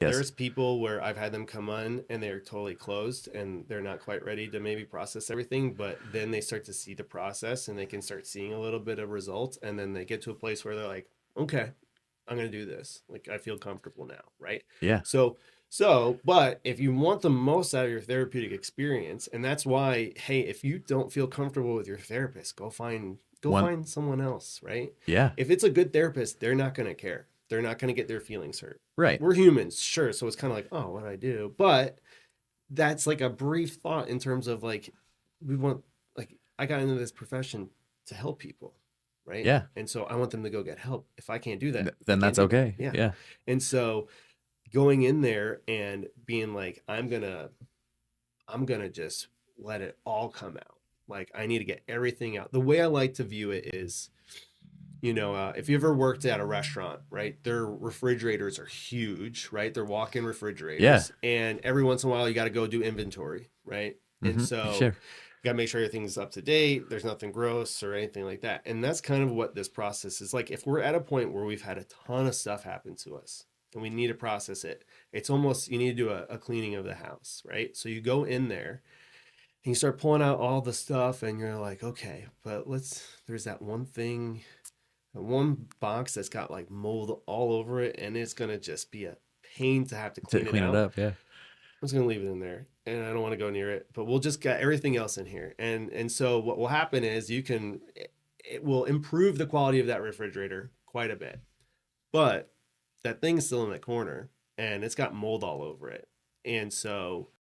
Yes. There's people where I've had them come on and they're totally closed and they're not quite ready to maybe process everything, but then they start to see the process and they can start seeing a little bit of results. And then they get to a place where they're like, okay, I'm going to do this. Like, I feel comfortable now. Right. Yeah. So, but if you want the most out of your therapeutic experience, and that's why, hey, if you don't feel comfortable with your therapist, go One. find someone else, right? Yeah. If it's a good therapist, they're not going to care. They're not going to get their feelings hurt. Right. We're humans, sure. So it's kind of like, oh, what do I do? But that's like a brief thought in terms of like, we want, like, I got into this profession to help people, right? Yeah. And so I want them to go get help. If I can't do that, I Then can't that's do that. okay. Yeah. Yeah. And so going in there and being like, I'm gonna just let it all come out. Like, I need to get everything out. The way I like to view it is, if you ever worked at a restaurant, right, their refrigerators are huge, right? They're walk-in Yeah. refrigerators, and every once in a while you got to go do inventory, right? And so Sure. you got to make sure everything's up to date. There's nothing gross or anything like that. And that's kind of what this process is like. If we're at a point where we've had a ton of stuff happen to us and we need to process it, it's almost, you need to do a cleaning of the house, right? So you go in there and you start pulling out all the stuff and you're like, okay, but there's that one thing, one box that's got like mold all over it, and it's gonna just be a pain to have to To clean it clean it out. up. Yeah. I'm just gonna leave it in there, and I don't want to go near it. But we'll just get everything else in here, and so what will happen is it will improve the quality of that refrigerator quite a bit. But that thing's still in the corner, and it's got mold all over it, and so